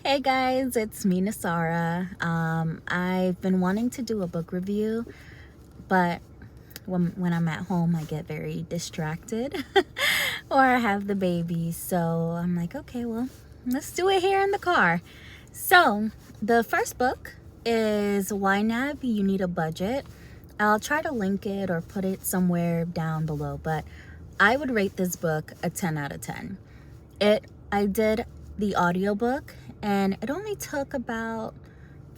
Hey guys, it's me, Nasara. I've been wanting to do a book review, but when I'm at home, I get very distracted or I have the baby. So I'm like, okay, well, let's do it here in the car. So the first book is YNAB, You Need a Budget. I'll try to link it or put it somewhere down below, but I would rate this book a 10 out of 10. I did the audiobook and it only took about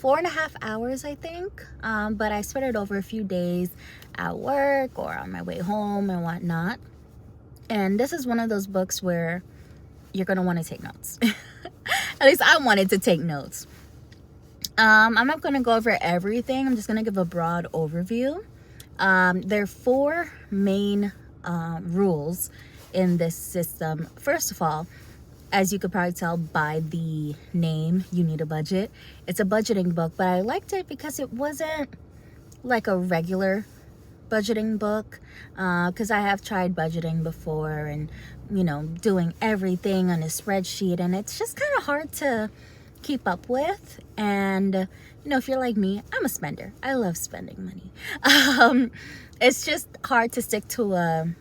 4.5 hours, I think, but I spread it over a few days at work or on my way home and whatnot. And this is one of those books where you're gonna want to take notes. At least I wanted to take notes. I'm not gonna go over everything. I'm just gonna give a broad overview. There are 4 main rules in this system. First of all, as you could probably tell by the name, You Need a Budget. It's a budgeting book, but I liked it because it wasn't like a regular budgeting book, because I have tried budgeting before and, doing everything on a spreadsheet, and it's just kind of hard to keep up with. And, if you're like me, I'm a spender. I love spending money. It's just hard to stick to a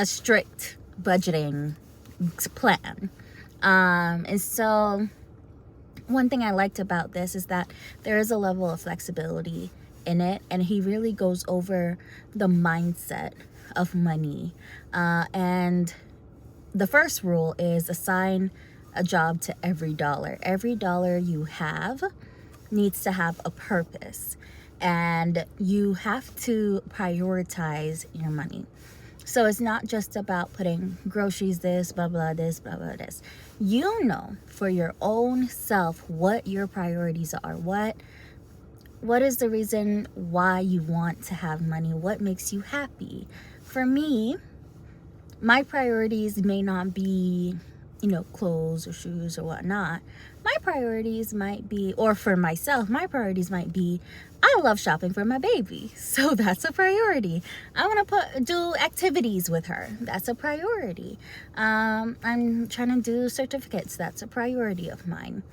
strict budgeting plan. And so one thing I liked about this is that there is a level of flexibility in it, and he really goes over the mindset of money. And the first rule is assign a job to every dollar. Every dollar you have needs to have a purpose, and you have to prioritize your money. So it's not just about putting groceries, this, blah, blah, this, blah, blah, this. You know for your own self what your priorities are. What is the reason why you want to have money? What makes you happy? For me, my priorities may not be, clothes or shoes or whatnot. My priorities might be, or for myself, my priorities might be, I love shopping for my baby, so that's a priority. I want to do activities with her. That's a priority. I'm trying to do certificates. That's a priority of mine.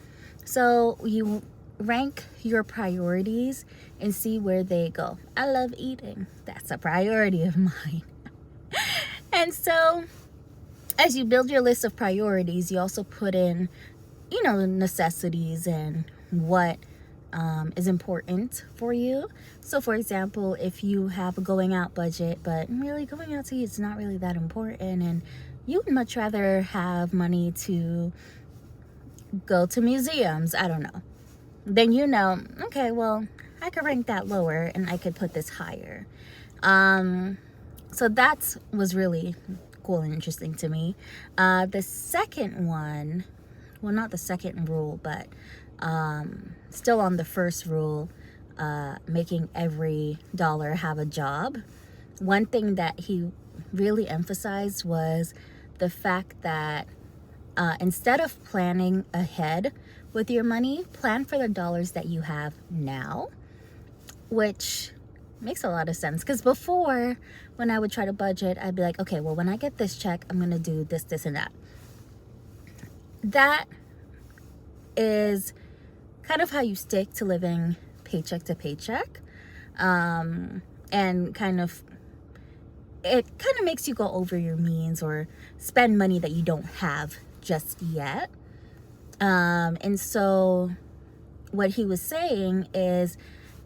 So you rank your priorities and see where they go. I love eating. That's a priority of mine. And so as you build your list of priorities, you also put in, necessities and what is important for you. So for example, if you have a going out budget, but really going out to eat is not really that important, and you would much rather have money to go to museums, I don't know, then okay, well, I could rank that lower and I could put this higher. So that was really cool and interesting to me. The second one, well, not the second rule, but still on the first rule, making every dollar have a job. One thing that he really emphasized was the fact that instead of planning ahead with your money, plan for the dollars that you have now, which makes a lot of sense. Because before, when I would try to budget, I'd be like, okay, well, when I get this check, I'm gonna do this, this, and that. That is kind of how you stick to living paycheck to paycheck, and it kind of makes you go over your means or spend money that you don't have just yet. And so what he was saying is,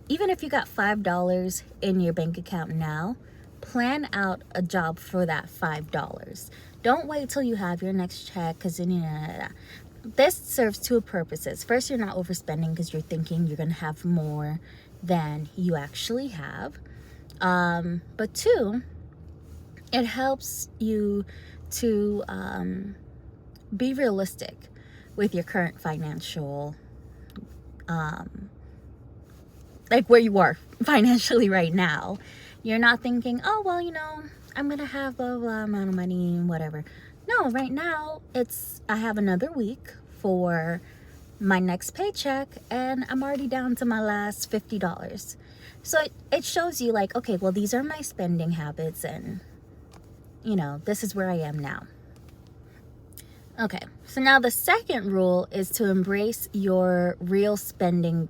even if you got $5 in your bank account now, plan out a job for that $5. Don't wait till you have your next check, because this serves 2 purposes. First, you're not overspending because you're thinking you're going to have more than you actually have. But 2, it helps you to be realistic with your current financial, like where you are financially right now. You're not thinking, oh, well, I'm going to have blah, blah amount of money and whatever. No, right now I have another week for my next paycheck and I'm already down to my last $50. So it shows you like, okay, well, these are my spending habits and, this is where I am now. Okay, so now the second rule is to embrace your real spending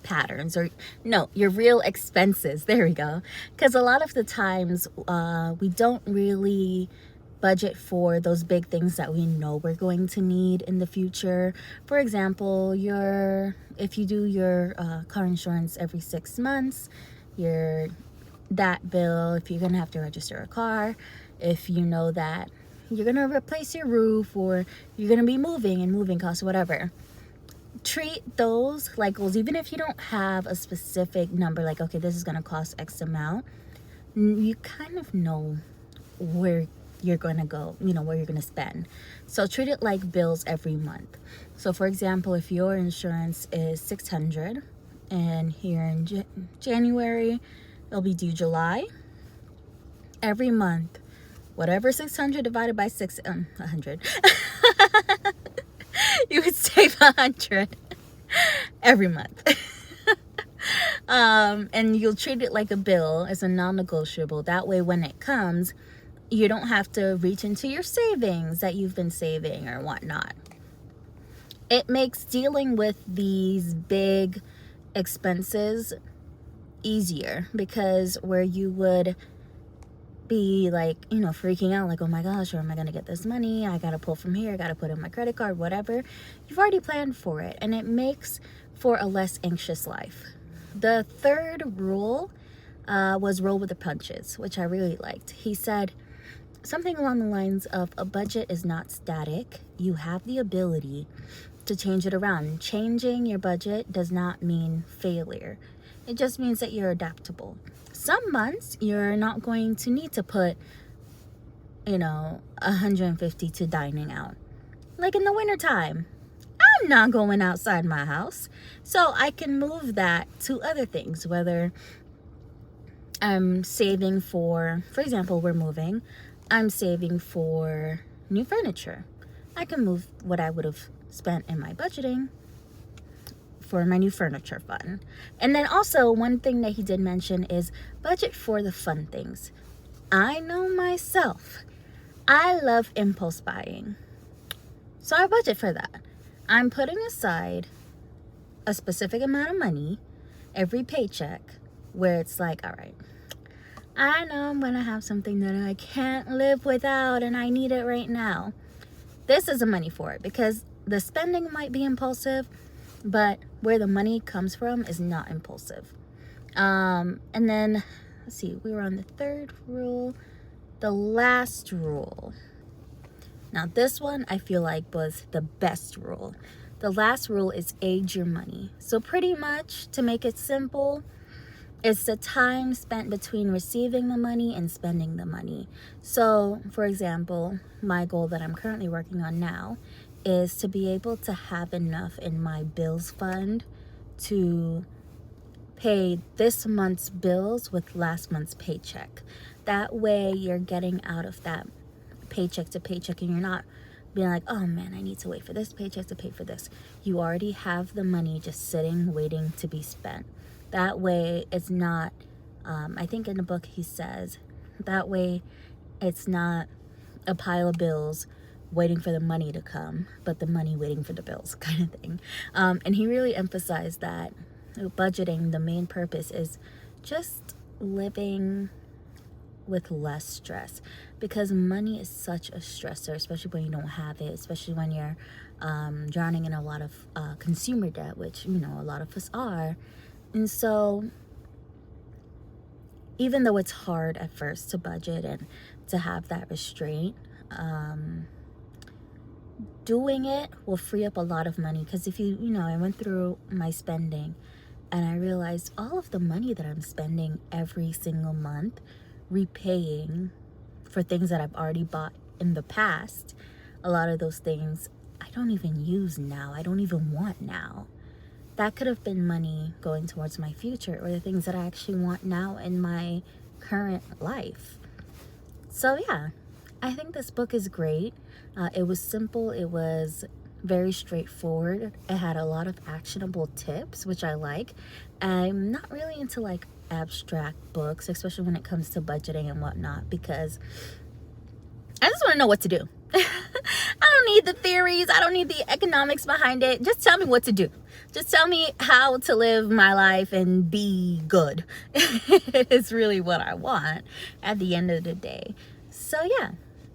patterns, or no, your real expenses. There we go. Because a lot of the times we don't really budget for those big things that we know we're going to need in the future. For example, if you do your car insurance every 6 months, that bill, if you're gonna have to register a car, if you know that you're gonna replace your roof, or you're gonna be moving and moving costs, whatever, treat those like goals. Even if you don't have a specific number, like, okay, this is gonna cost X amount, you kind of know where you're gonna go, where you're gonna spend. So treat it like bills every month. So for example, if your insurance is $600 and here in January it'll be due July, every month, whatever 600 divided by 100, you would save 100 every month. And you'll treat it like a bill, as a non-negotiable. That way, when it comes, you don't have to reach into your savings that you've been saving or whatnot. It makes dealing with these big expenses easier, because where you would be like, freaking out, like, oh my gosh, where am I going to get this money? I got to pull from here, I got to put in my credit card, whatever. You've already planned for it, and it makes for a less anxious life. The third rule was roll with the punches, which I really liked. He said something along the lines of, a budget is not static. You have the ability to change it around. Changing your budget does not mean failure. It just means that you're adaptable. Some months you're not going to need to put, $150 to dining out. Like in the wintertime, I'm not going outside my house. So I can move that to other things, whether I'm saving for example, we're moving. I'm saving for new furniture. I can move what I would have spent in my budgeting for my new furniture fund. And then also, one thing that he did mention is budget for the fun things. I know myself. I love impulse buying. So I budget for that. I'm putting aside a specific amount of money every paycheck where it's like, all right, I know I'm going to have something that I can't live without and I need it right now. This is the money for it, because the spending might be impulsive, but where the money comes from is not impulsive. And then, let's see, we were on the third rule. The last rule. Now, this one I feel like was the best rule. The last rule is age your money. So pretty much, to make it simple, it's the time spent between receiving the money and spending the money. So, for example, my goal that I'm currently working on now is to be able to have enough in my bills fund to pay this month's bills with last month's paycheck. That way you're getting out of that paycheck to paycheck, and you're not being like, oh man, I need to wait for this paycheck to pay for this. You already have the money just sitting, waiting to be spent. That way it's not, I think in the book he says, that way it's not a pile of bills waiting for the money to come, but the money waiting for the bills, kind of thing. And he really emphasized that budgeting, the main purpose is just living with less stress, because money is such a stressor, especially when you don't have it, especially when you're drowning in a lot of consumer debt, which, a lot of us are. And so even though it's hard at first to budget and to have that restraint, doing it will free up a lot of money. Because if I went through my spending and I realized all of the money that I'm spending every single month repaying for things that I've already bought in the past, a lot of those things I don't even use now, I don't even want now. That could have been money going towards my future, or the things that I actually want now in my current life. So yeah, I think this book is great. It was simple. It was very straightforward. It had a lot of actionable tips, which I like. I'm not really into like abstract books, especially when it comes to budgeting and whatnot, because I just want to know what to do. I don't don't need the theories. I don't need the economics behind it. Just tell me what to do. Just tell me how to live my life and be good. It's really what I want at the end of the day. So yeah,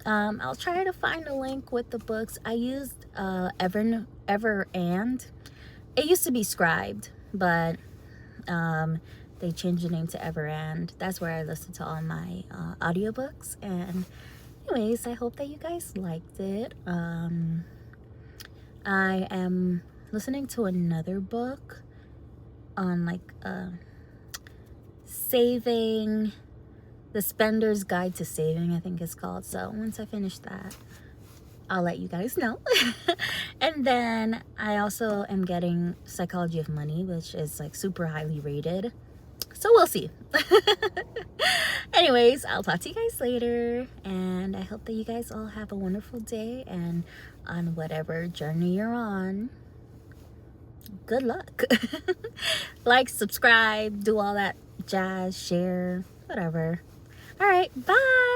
I'll try to find a link with the books. I used Ever and. It used to be Scribed, but they changed the name to Ever and. That's where I listen to all my audiobooks. And anyways, I hope that you guys liked it. I am listening to another book on like saving, the Spender's Guide to Saving, I think it's called. So once I finish that, I'll let you guys know. And then I also am getting Psychology of Money, which is like super highly rated. So we'll see. Anyways, I'll talk to you guys later. And I hope that you guys all have a wonderful day. And on whatever journey you're on, good luck. Like, subscribe, do all that jazz, share, whatever. All right, bye.